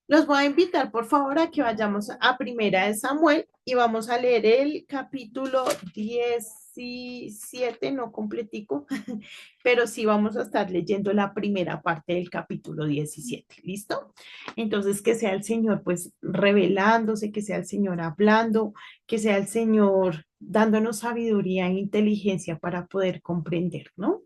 Los voy a invitar, por favor, a que vayamos a Primera de Samuel y vamos a leer el capítulo 17, no completico, pero sí vamos a estar leyendo la primera parte del capítulo 17. ¿Listo? Entonces, que sea el Señor, pues, revelándose, que sea el Señor hablando, que sea el Señor dándonos sabiduría e inteligencia para poder comprender, ¿no?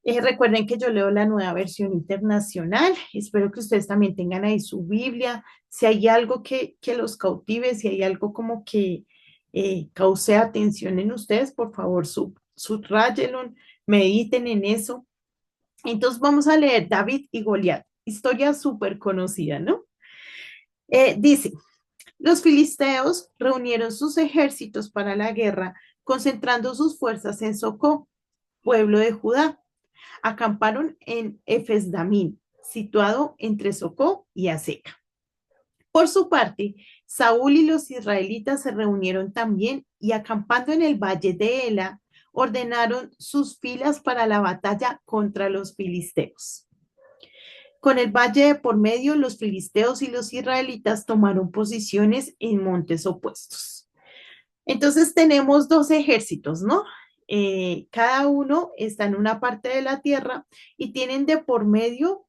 Recuerden que yo leo la nueva versión internacional. Espero que ustedes también tengan ahí su Biblia. Si hay algo que los cautive, si hay algo como que cause atención en ustedes, por favor, subráyenlo, mediten en eso. Entonces vamos a leer David y Goliat. Historia súper conocida, ¿no? Dice, los filisteos reunieron sus ejércitos para la guerra, concentrando sus fuerzas en Socó, pueblo de Judá. Acamparon en Efesdamín, situado entre Socó y Aseca. Por su parte, Saúl y los israelitas se reunieron también y acampando en el valle de Ela, ordenaron sus filas para la batalla contra los filisteos. Con el valle de por medio, los filisteos y los israelitas tomaron posiciones en montes opuestos. Entonces tenemos dos ejércitos, ¿no? Cada uno está en una parte de la tierra y tienen de por medio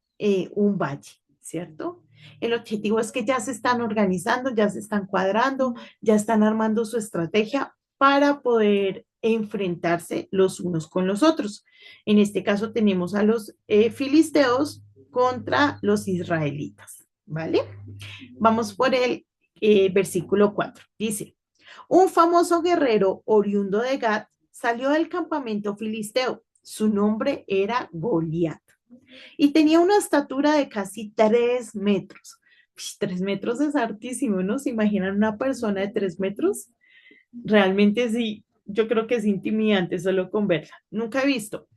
un valle, ¿cierto? El objetivo es que ya se están organizando, ya se están cuadrando, ya están armando su estrategia para poder enfrentarse los unos con los otros. En este caso tenemos a los filisteos contra los israelitas, ¿vale? Vamos por el versículo 4. Dice, un famoso guerrero oriundo de Gat salió del campamento filisteo. Su nombre era Goliat y tenía una estatura de casi 3 metros. 3 metros es hartísimo, ¿no? ¿Se imaginan una persona de 3 metros? Realmente sí, yo creo que es intimidante solo con verla. Nunca he visto.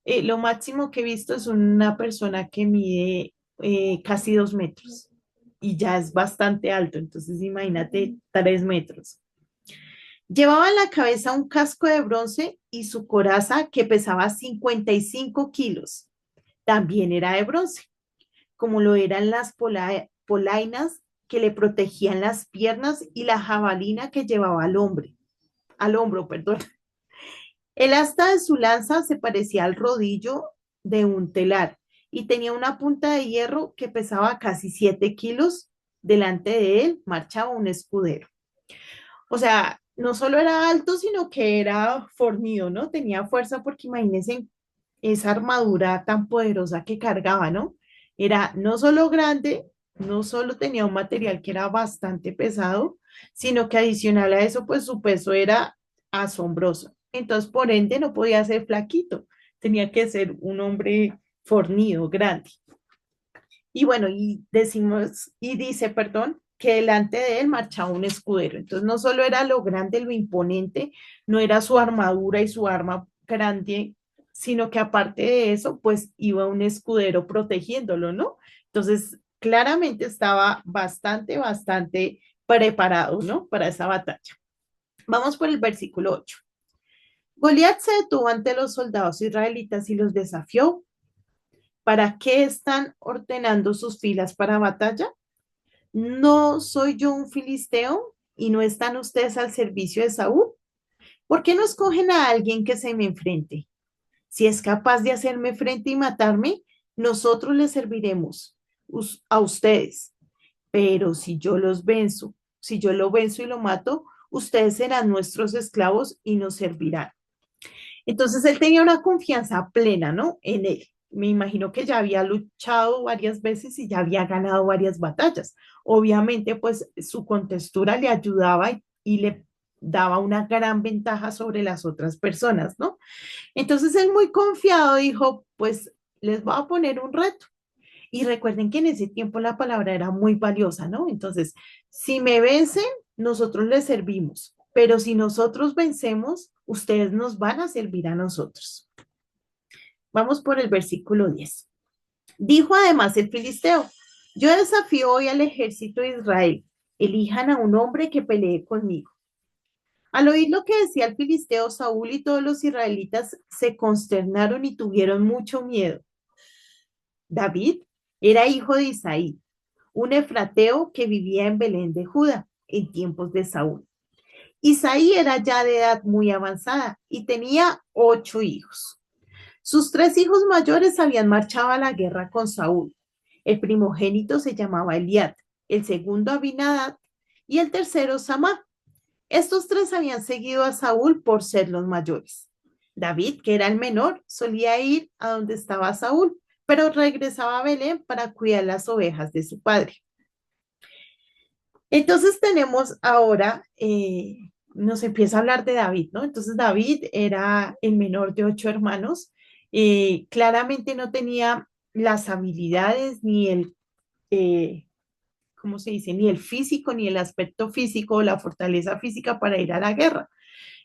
Lo máximo que he visto es una persona que mide casi 2 metros y ya es bastante alto, entonces imagínate 3 metros. Llevaba en la cabeza un casco de bronce y su coraza que pesaba 55 kilos. También era de bronce, como lo eran las polainas que le protegían las piernas y la jabalina que llevaba al hombro, perdón. El asta de su lanza se parecía al rodillo de un telar y tenía una punta de hierro que pesaba casi 7 kilos. Delante de él marchaba un escudero. O sea, no solo era alto, sino que era fornido, ¿no? Tenía fuerza porque imagínense esa armadura tan poderosa que cargaba, ¿no? Era no solo grande, no solo tenía un material que era bastante pesado, sino que adicional a eso, pues su peso era asombroso. Entonces, por ende, no podía ser flaquito, tenía que ser un hombre fornido, grande. Y bueno, dice, perdón, que delante de él marchaba un escudero. Entonces, no solo era lo grande, lo imponente, no era su armadura y su arma grande, sino que aparte de eso, pues iba un escudero protegiéndolo, ¿no? Entonces, claramente estaba bastante preparado, ¿no? Para esa batalla. Vamos por el versículo 8. Goliat se detuvo ante los soldados israelitas y los desafió. ¿Para qué están ordenando sus filas para batalla? ¿No soy yo un filisteo y no están ustedes al servicio de Saúl? ¿Por qué no escogen a alguien que se me enfrente? Si es capaz de hacerme frente y matarme, nosotros les serviremos a ustedes. Pero si yo los venzo, si yo lo venzo y lo mato, ustedes serán nuestros esclavos y nos servirán. Entonces él tenía una confianza plena, ¿no? En él. Me imagino que ya había luchado varias veces y ya había ganado varias batallas. Obviamente, pues su contextura le ayudaba y le daba una gran ventaja sobre las otras personas, ¿no? Entonces él muy confiado dijo, pues les voy a poner un reto. Y recuerden que en ese tiempo la palabra era muy valiosa, ¿no? Entonces, si me vencen, nosotros les servimos, pero si nosotros vencemos, ustedes nos van a servir a nosotros. Vamos por el versículo 10. Dijo además el filisteo, yo desafío hoy al ejército de Israel, elijan a un hombre que pelee conmigo. Al oír lo que decía el filisteo, Saúl y todos los israelitas se consternaron y tuvieron mucho miedo. David era hijo de Isaí, un efrateo que vivía en Belén de Judá en tiempos de Saúl. Isaí era ya de edad muy avanzada y tenía 8 hijos. Sus 3 hijos mayores habían marchado a la guerra con Saúl. El primogénito se llamaba Eliad, el segundo Abinadab y el tercero Samá. Estos tres habían seguido a Saúl por ser los mayores. David, que era el menor, solía ir a donde estaba Saúl, pero regresaba a Belén para cuidar las ovejas de su padre. Entonces tenemos ahora, nos empieza a hablar de David, ¿no? Entonces David era el menor de 8 hermanos, claramente no tenía las habilidades ni eh, ¿cómo se dice? Ni el físico, ni el aspecto físico, la fortaleza física para ir a la guerra.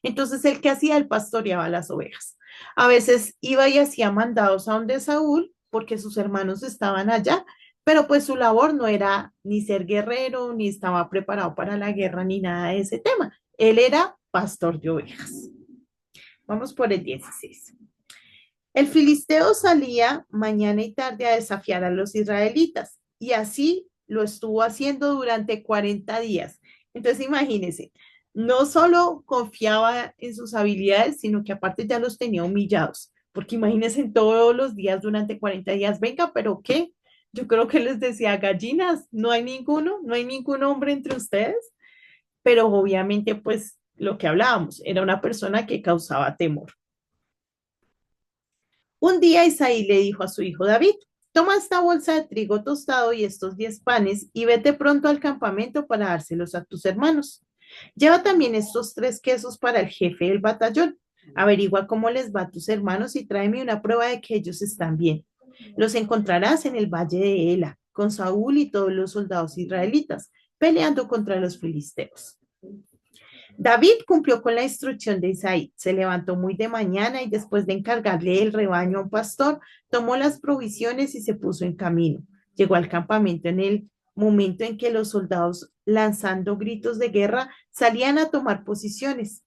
Entonces, el que hacía, el pastoreaba las ovejas. A veces iba y hacía mandados a donde Saúl, porque sus hermanos estaban allá, pero pues su labor no era ni ser guerrero, ni estaba preparado para la guerra, ni nada de ese tema. Él era pastor de ovejas. Vamos por el 16. El filisteo salía mañana y tarde a desafiar a los israelitas y así lo estuvo haciendo durante 40 días. Entonces, imagínense, no solo confiaba en sus habilidades, sino que aparte ya los tenía humillados, porque imagínense todos los días durante 40 días, venga, pero ¿qué? Yo creo que les decía, gallinas, no hay ninguno, no hay ningún hombre entre ustedes, pero obviamente pues lo que hablábamos, era una persona que causaba temor. Un día Isaí le dijo a su hijo David, toma esta bolsa de trigo tostado y estos 10 panes y vete pronto al campamento para dárselos a tus hermanos. Lleva también estos 3 quesos para el jefe del batallón. Averigua cómo les va a tus hermanos y tráeme una prueba de que ellos están bien. Los encontrarás en el valle de Ela, con Saúl y todos los soldados israelitas, peleando contra los filisteos. David cumplió con la instrucción de Isaí, se levantó muy de mañana y después de encargarle el rebaño a un pastor, tomó las provisiones y se puso en camino. Llegó al campamento en el momento en que los soldados, lanzando gritos de guerra, salían a tomar posiciones.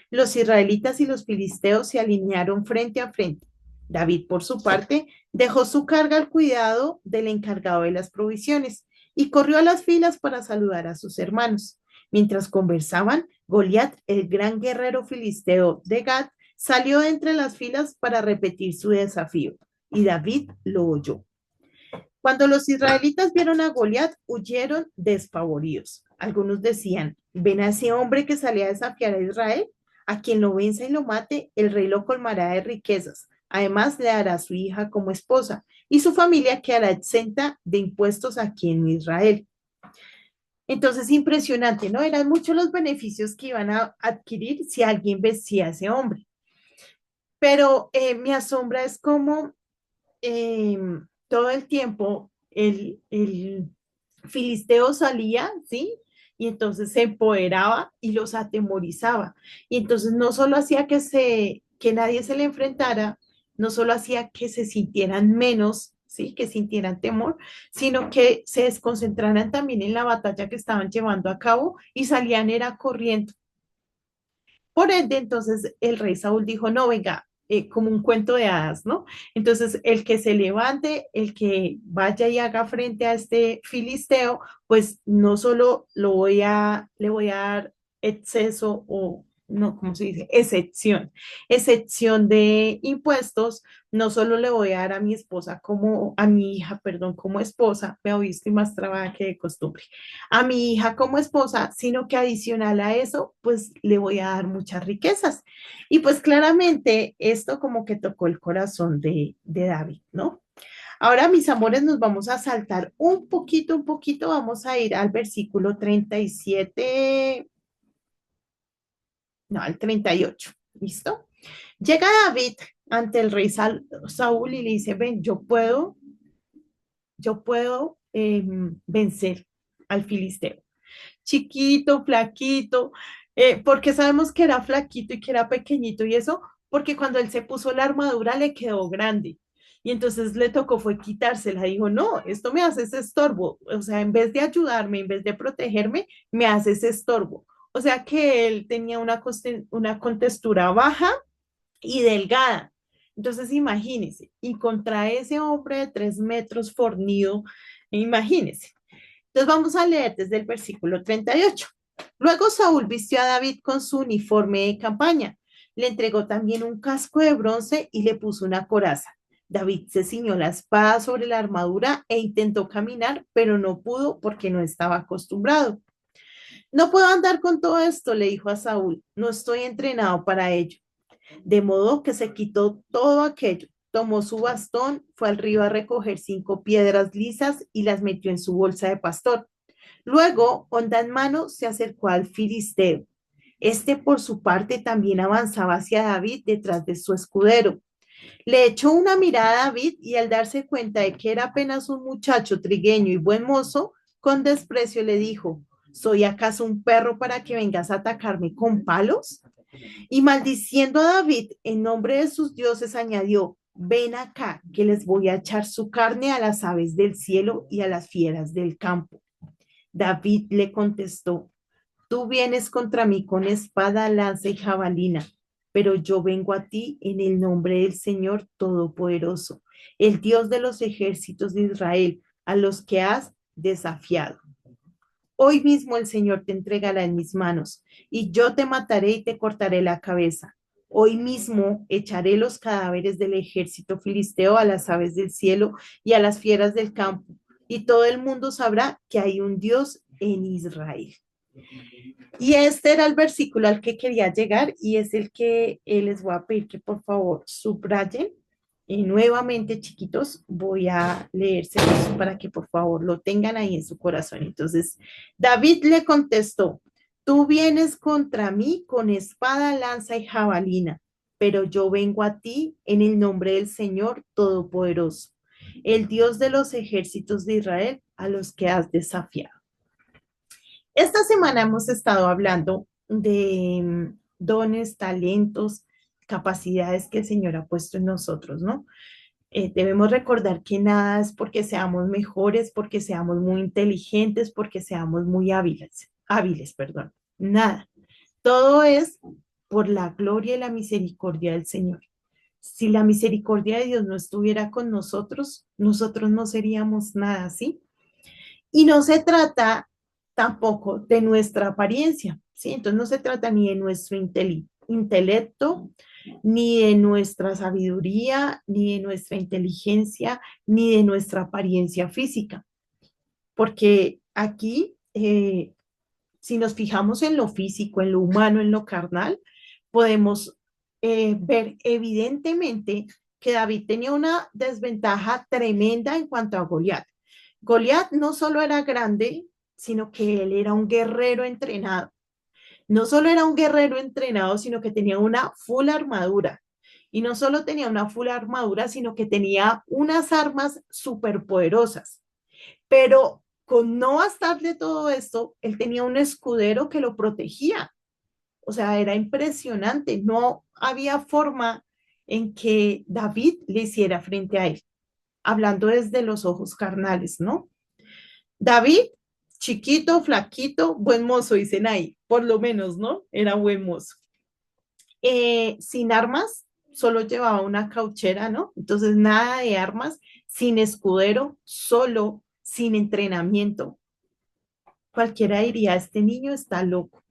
Los israelitas y los filisteos se alinearon frente a frente. David, por su parte, dejó su carga al cuidado del encargado de las provisiones y corrió a las filas para saludar a sus hermanos. Mientras conversaban, Goliat, el gran guerrero filisteo de Gad, salió de entre las filas para repetir su desafío, y David lo oyó. Cuando los israelitas vieron a Goliat, huyeron despavoridos. Algunos decían, ven a ese hombre que salía a desafiar a Israel, a quien lo venza y lo mate, el rey lo colmará de riquezas. Además, le dará a su hija como esposa, y su familia quedará exenta de impuestos aquí en Israel. Entonces, impresionante, ¿no? Eran muchos los beneficios que iban a adquirir si alguien vestía a ese hombre. Pero me asombra es como eh, todo el tiempo el filisteo salía, ¿sí? Y entonces se empoderaba y los atemorizaba. Y entonces no solo hacía que nadie se le enfrentara, no solo hacía que se sintieran menos, ¿sí? Que sintieran temor, sino que se desconcentraran también en la batalla que estaban llevando a cabo y salían era corriendo. Por ende, entonces el rey Saúl dijo, no, venga, como un cuento de hadas, ¿no? Entonces, el que se levante, el que vaya y haga frente a este filisteo, pues no solo le voy a dar exceso o, no, ¿cómo se dice? Excepción de impuestos, no solo le voy a dar a mi esposa como, a mi hija, perdón, como esposa, me he visto y más trabaja que de costumbre a mi hija como esposa, sino que adicional a eso, pues le voy a dar muchas riquezas. Y pues claramente esto como que tocó el corazón de David, ¿no? Ahora, mis amores, nos vamos a saltar un poquito, vamos a ir al versículo 37, no, al 38, ¿listo? Llega David ante el rey Saúl y le dice, ven, yo puedo vencer al filisteo chiquito, flaquito, porque sabemos que era flaquito y que era pequeñito y eso, porque cuando él se puso la armadura le quedó grande. Y entonces le tocó fue quitársela. Dijo, no, esto me hace ese estorbo. O sea, en vez de ayudarme, en vez de protegerme, me hace ese estorbo. O sea que él tenía una contextura baja y delgada. Entonces, imagínese, y contra ese hombre de 3 metros fornido, imagínese. Entonces vamos a leer desde el versículo 38. Luego Saúl vistió a David con su uniforme de campaña. Le entregó también un casco de bronce y le puso una coraza. David se ciñó la espada sobre la armadura e intentó caminar, pero no pudo porque no estaba acostumbrado. No puedo andar con todo esto, le dijo a Saúl. No estoy entrenado para ello. De modo que se quitó todo aquello, tomó su bastón, fue al río a recoger 5 piedras lisas y las metió en su bolsa de pastor. Luego, onda en mano, se acercó al filisteo. Este, por su parte, también avanzaba hacia David detrás de su escudero. Le echó una mirada a David y al darse cuenta de que era apenas un muchacho trigueño y buen mozo, con desprecio le dijo, ¿soy acaso un perro para que vengas a atacarme con palos? Y maldiciendo a David en nombre de sus dioses, añadió, ven acá, que les voy a echar su carne a las aves del cielo y a las fieras del campo. David le contestó, tú vienes contra mí con espada, lanza y jabalina, pero yo vengo a ti en el nombre del Señor Todopoderoso, el Dios de los ejércitos de Israel, a los que has desafiado. Hoy mismo el Señor te entregará en mis manos, y yo te mataré y te cortaré la cabeza. Hoy mismo echaré los cadáveres del ejército filisteo a las aves del cielo y a las fieras del campo, y todo el mundo sabrá que hay un Dios en Israel. Y este era el versículo al que quería llegar y es el que les voy a pedir que por favor subrayen. Y nuevamente, chiquitos, voy a leérselos para que por favor lo tengan ahí en su corazón. Entonces, David le contestó, tú vienes contra mí con espada, lanza y jabalina, pero yo vengo a ti en el nombre del Señor Todopoderoso, el Dios de los ejércitos de Israel, a los que has desafiado. Esta semana hemos estado hablando de dones, talentos, capacidades que el Señor ha puesto en nosotros, ¿no? Debemos recordar que nada es porque seamos mejores, porque seamos muy inteligentes, porque seamos muy hábiles, perdón. Nada. Todo es por la gloria y la misericordia del Señor. Si la misericordia de Dios no estuviera con nosotros, nosotros no seríamos nada, ¿sí? Y no se trata tampoco de nuestra apariencia, ¿sí? Entonces no se trata ni de nuestro intelecto, ni de nuestra sabiduría, ni de nuestra inteligencia, ni de nuestra apariencia física, porque aquí, si nos fijamos en lo físico, en lo humano, en lo carnal, podemos ver evidentemente que David tenía una desventaja tremenda en cuanto a Goliat. Goliat no solo era grande, sino que él era un guerrero entrenado. No solo era un guerrero entrenado, sino que tenía una full armadura. Y no solo tenía una full armadura, sino que tenía unas armas superpoderosas. Pero con no bastarle todo esto, él tenía un escudero que lo protegía. O sea, era impresionante. No había forma en que David le hiciera frente a él, hablando desde los ojos carnales, ¿no? David, chiquito, flaquito, buen mozo, dicen ahí, por lo menos, ¿no? Era buen mozo. Sin armas, solo llevaba una cauchera, ¿no? Entonces, nada de armas, sin escudero, solo, sin entrenamiento. Cualquiera diría, este niño está loco,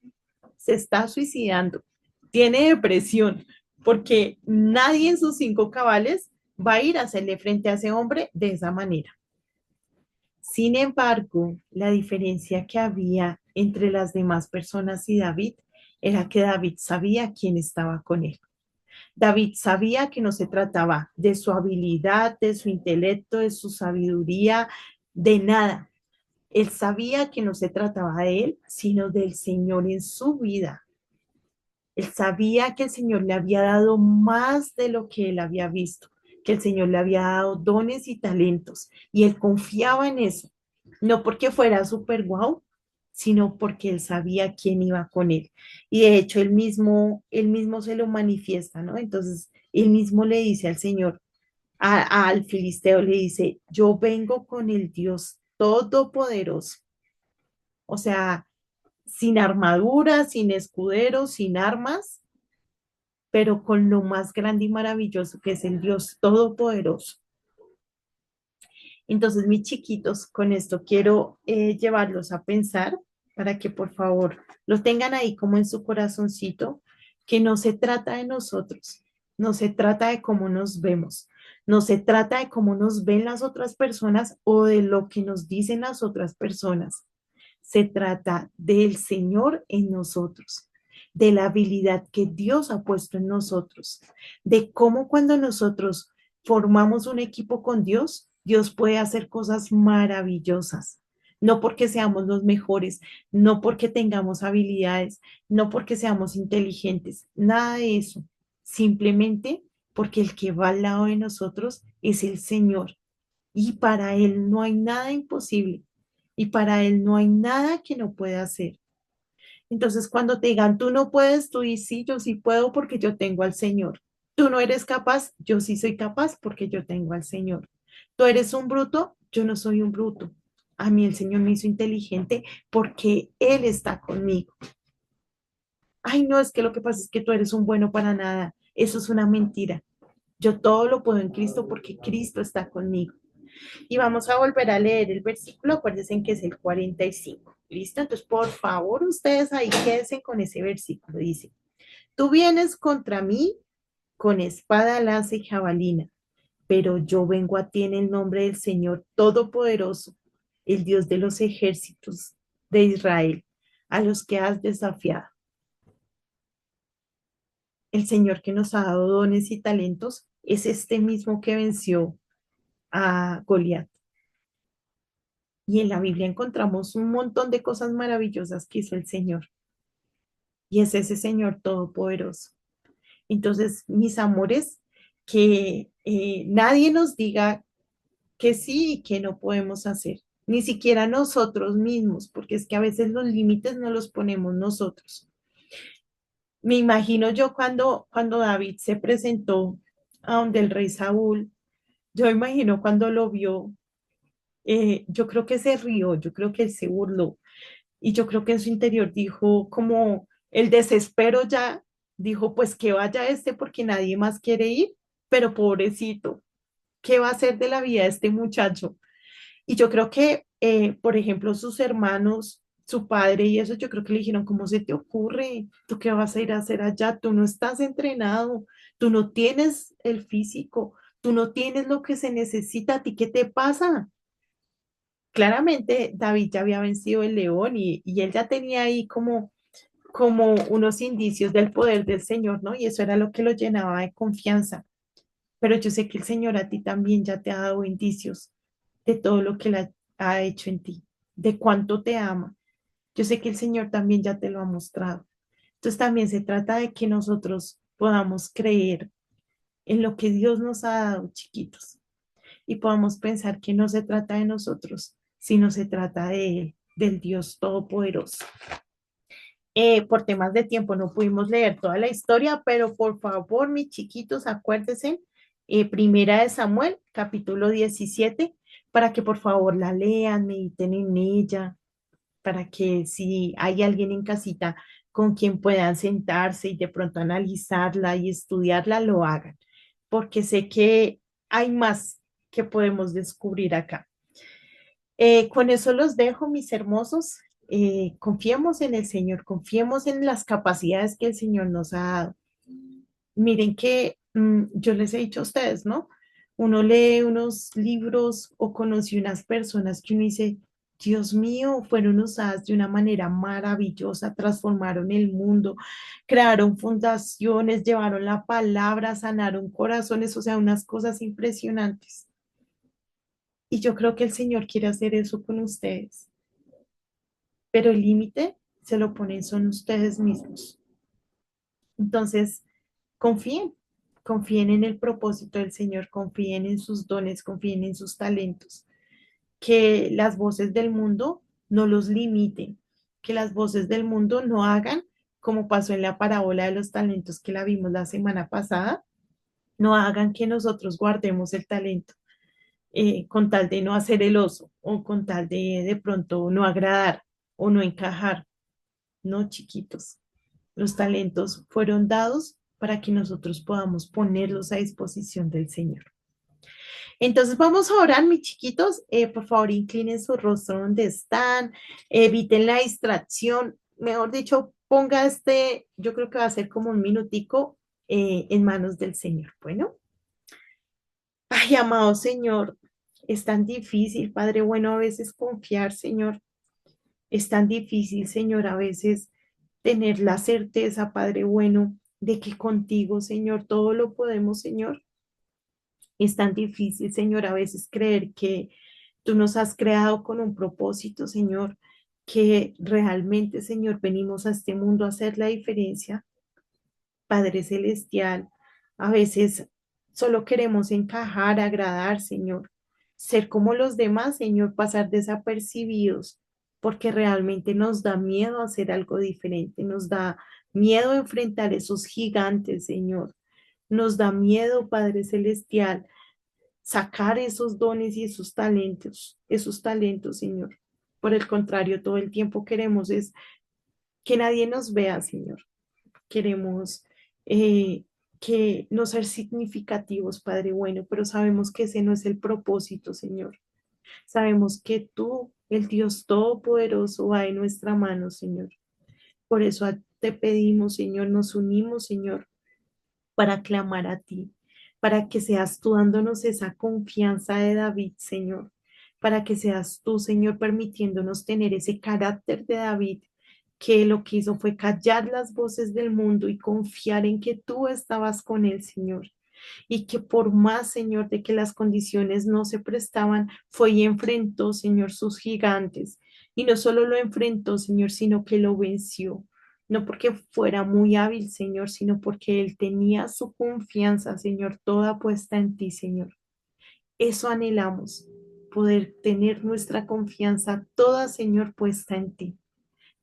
se está suicidando, tiene depresión, porque nadie en sus 5 cabales va a ir a hacerle frente a ese hombre de esa manera. Sin embargo, la diferencia que había entre las demás personas y David era que David sabía quién estaba con él. David sabía que no se trataba de su habilidad, de su intelecto, de su sabiduría, de nada. Él sabía que no se trataba de él, sino del Señor en su vida. Él sabía que el Señor le había dado más de lo que él había visto, que el Señor le había dado dones y talentos, y él confiaba en eso, no porque fuera súper guau, sino porque él sabía quién iba con él. Y de hecho, él mismo se lo manifiesta, ¿no? Entonces, él mismo le dice al Señor, al filisteo, le dice, yo vengo con el Dios Todopoderoso. O sea, sin armadura, sin escudero, sin armas, pero con lo más grande y maravilloso que es el Dios Todopoderoso. Entonces, mis chiquitos, con esto quiero llevarlos a pensar para que por favor lo tengan ahí como en su corazoncito, que no se trata de nosotros, no se trata de cómo nos vemos, no se trata de cómo nos ven las otras personas o de lo que nos dicen las otras personas. Se trata del Señor en nosotros, de la habilidad que Dios ha puesto en nosotros, de cómo cuando nosotros formamos un equipo con Dios, Dios puede hacer cosas maravillosas. No porque seamos los mejores, no porque tengamos habilidades, no porque seamos inteligentes, nada de eso. Simplemente porque el que va al lado de nosotros es el Señor y para Él no hay nada imposible y para Él no hay nada que no pueda hacer. Entonces, cuando te digan, tú no puedes, tú dices, sí, yo sí puedo porque yo tengo al Señor. Tú no eres capaz, yo sí soy capaz porque yo tengo al Señor. Tú eres un bruto, yo no soy un bruto. A mí el Señor me hizo inteligente porque Él está conmigo. Ay, no, es que lo que pasa es que tú eres un bueno para nada. Eso es una mentira. Yo todo lo puedo en Cristo porque Cristo está conmigo. Y vamos a volver a leer el versículo, acuérdense en que es el 45. ¿Listo? Entonces, por favor, ustedes ahí quédense con ese versículo. Dice, tú vienes contra mí con espada, lanza y jabalina, pero yo vengo a ti en el nombre del Señor Todopoderoso, el Dios de los ejércitos de Israel, a los que has desafiado. El Señor que nos ha dado dones y talentos es este mismo que venció a Goliat. Y en la Biblia encontramos un montón de cosas maravillosas que hizo el Señor. Y es ese Señor todopoderoso. Entonces, mis amores, que nadie nos diga que sí y que no podemos hacer. Ni siquiera nosotros mismos, porque es que a veces los límites no los ponemos nosotros. Me imagino yo cuando David se presentó a donde el rey Saúl, yo imagino cuando lo vio, yo creo que se rió, yo creo que él se burló. Y yo creo que en su interior dijo como el desespero ya, dijo pues que vaya este porque nadie más quiere ir, pero pobrecito, ¿qué va a hacer de la vida de este muchacho? Y yo creo que, por ejemplo, sus hermanos, su padre y eso, yo creo que le dijeron, ¿cómo se te ocurre? ¿Tú qué vas a ir a hacer allá? Tú no estás entrenado, tú no tienes el físico, tú no tienes lo que se necesita, ¿a ti qué te pasa? Claramente David ya había vencido el león y él ya tenía ahí como unos indicios del poder del Señor, ¿no? Y eso era lo que lo llenaba de confianza. Pero yo sé que el Señor a ti también ya te ha dado indicios de todo lo que él ha hecho en ti, de cuánto te ama. Yo sé que el Señor también ya te lo ha mostrado. Entonces también se trata de que nosotros podamos creer en lo que Dios nos ha dado, chiquitos, y podamos pensar que no se trata de nosotros, sino se trata de Él, del Dios Todopoderoso. Por temas de tiempo no pudimos leer toda la historia, pero por favor, mis chiquitos, acuérdense, Primera de Samuel, capítulo 17, para que por favor la lean, mediten en ella, para que si hay alguien en casita con quien puedan sentarse y de pronto analizarla y estudiarla, lo hagan, porque sé que hay más que podemos descubrir acá. Con eso los dejo, mis hermosos. Confiemos en el Señor, confiemos en las capacidades que el Señor nos ha dado. Miren que yo les he dicho a ustedes, ¿no? Uno lee unos libros o conoce unas personas que uno dice, Dios mío, fueron usadas de una manera maravillosa, transformaron el mundo, crearon fundaciones, llevaron la palabra, sanaron corazones, o sea, unas cosas impresionantes. Y yo creo que el Señor quiere hacer eso con ustedes, pero el límite se lo ponen son ustedes mismos. Entonces, confíen, confíen en el propósito del Señor, confíen en sus dones, confíen en sus talentos, que las voces del mundo no los limiten, que las voces del mundo no hagan como pasó en la parábola de los talentos que la vimos la semana pasada, no hagan que nosotros guardemos el talento con tal de no hacer el oso o con tal de pronto no agradar o no encajar. No, chiquitos, los talentos fueron dados para que nosotros podamos ponerlos a disposición del Señor. Entonces vamos a orar, mis chiquitos. Por favor, inclinen su rostro donde están, eviten la distracción. Mejor dicho, ponga yo creo que va a ser como un minutico en manos del Señor. Bueno, ay, amado Señor, es tan difícil, Padre bueno, a veces confiar, Señor. Es tan difícil, Señor, a veces tener la certeza, Padre bueno, de que contigo, Señor, todo lo podemos, Señor. Es tan difícil, Señor, a veces creer que tú nos has creado con un propósito, Señor, que realmente, Señor, venimos a este mundo a hacer la diferencia. Padre Celestial, a veces solo queremos encajar, agradar, Señor, ser como los demás, Señor, pasar desapercibidos, porque realmente nos da miedo hacer algo diferente, nos da miedo enfrentar esos gigantes, Señor. Nos da miedo, Padre Celestial, sacar esos dones y esos talentos, Señor. Por el contrario, todo el tiempo queremos es que nadie nos vea, Señor. Queremos eh, que no ser significativos, Padre bueno, pero sabemos que ese no es el propósito, Señor. Sabemos que tú, el Dios Todopoderoso, va en nuestra mano, Señor. Por eso te pedimos, Señor, nos unimos, Señor, para clamar a ti, para que seas tú dándonos esa confianza de David, Señor, para que seas tú, Señor, permitiéndonos tener ese carácter de David, que lo que hizo fue callar las voces del mundo y confiar en que tú estabas con él, Señor. Y que por más, Señor, de que las condiciones no se prestaban, fue y enfrentó, Señor, sus gigantes. Y no solo lo enfrentó, Señor, sino que lo venció. No porque fuera muy hábil, Señor, sino porque él tenía su confianza, Señor, toda puesta en ti, Señor. Eso anhelamos, poder tener nuestra confianza toda, Señor, puesta en ti.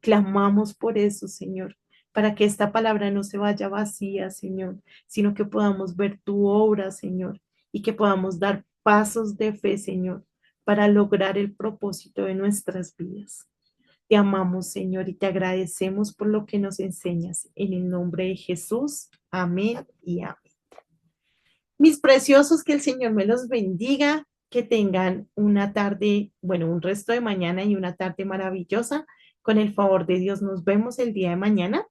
Clamamos por eso, Señor, para que esta palabra no se vaya vacía, Señor, sino que podamos ver tu obra, Señor, y que podamos dar pasos de fe, Señor, para lograr el propósito de nuestras vidas. Te amamos, Señor, y te agradecemos por lo que nos enseñas. En el nombre de Jesús, amén y amén. Mis preciosos, que el Señor me los bendiga, que tengan una tarde, bueno, un resto de mañana y una tarde maravillosa. Con el favor de Dios, nos vemos el día de mañana.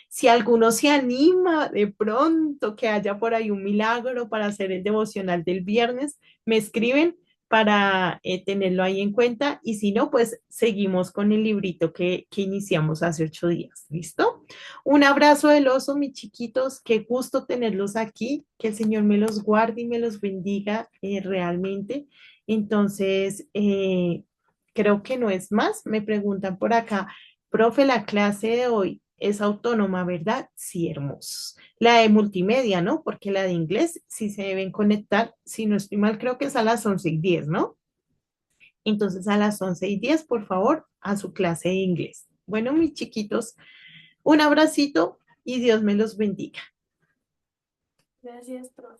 Si alguno se anima de pronto que haya por ahí un milagro para hacer el devocional del viernes, me escriben para tenerlo ahí en cuenta y si no, pues seguimos con el librito que iniciamos hace 8 días. ¿Listo? Un abrazo del oso, mis chiquitos. Qué gusto tenerlos aquí. Que el Señor me los guarde y me los bendiga realmente. Entonces, creo que no es más. Me preguntan por acá, profe, la clase de hoy es autónoma, ¿verdad? Sí, hermosos. La de multimedia, ¿no? Porque la de inglés sí se deben conectar. Si no estoy mal, creo que es a las 11:10, ¿no? Entonces, a las 11:10, por favor, a su clase de inglés. Bueno, mis chiquitos, un abracito y Dios me los bendiga. Gracias, profe.